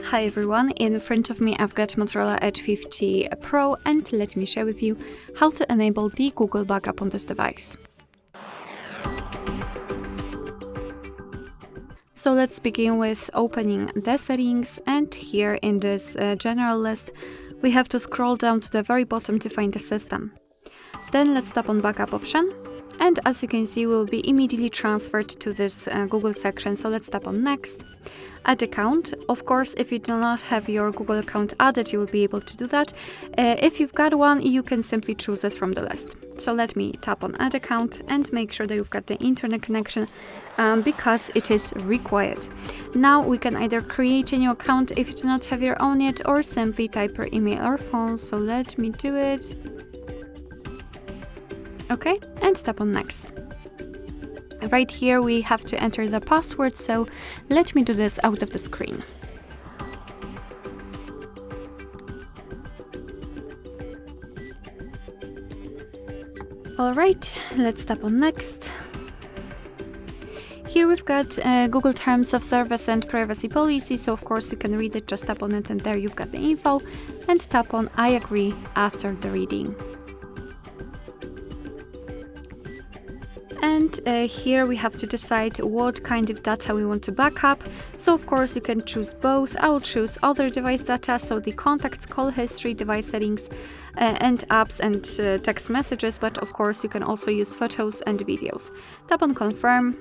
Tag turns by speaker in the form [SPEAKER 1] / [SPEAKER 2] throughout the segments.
[SPEAKER 1] Hi everyone, in front of me I've got Motorola Edge 50 Pro and let me share with you how to enable the Google backup on this device. So let's begin with opening the settings, and here in this general list we have to scroll down to the very bottom to find the system. Then let's tap on backup option, and as you can see we will be immediately transferred to this Google section. So let's tap on next. Add account. Of course, if you do not have your Google account added, you will be able to do that. If you've got one, you can simply choose it from the list. So let me tap on add account and make sure that you've got the internet connection because it is required. Now we can either create a new account if you do not have your own yet, or simply type your email or phone. So let me do it. Okay, and tap on next. Right here we have to enter the password, so let me do this out of the screen. Alright, let's tap on next. Here we've got Google Terms of Service and Privacy Policy, so of course you can read it, just tap on it and there you've got the info, and tap on I agree after the reading. And here we have to decide what kind of data we want to back up. So of course you can choose both. I will choose other device data, so the contacts, call history, device settings, and apps and text messages, but of course you can also use photos and videos. Tap on confirm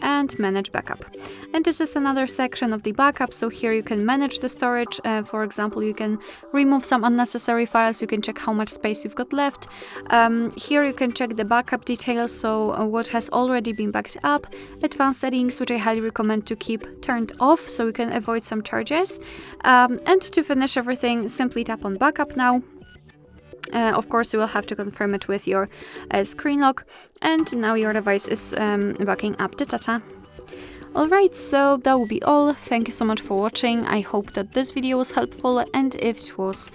[SPEAKER 1] and manage backup. And this is another section of the backup, so here you can manage the storage. For example, you can remove some unnecessary files, you can check how much space you've got left. Here you can check the backup details, so what has already been backed up, advanced settings, which I highly recommend to keep turned off so you can avoid some charges. And to finish everything, simply tap on backup now. Of course, you will have to confirm it with your screen lock, and now your device is backing up the data. Alright, so that will be all. Thank you so much for watching. I hope that this video was helpful, and if it was,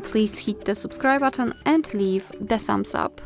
[SPEAKER 1] please hit the subscribe button and leave the thumbs up.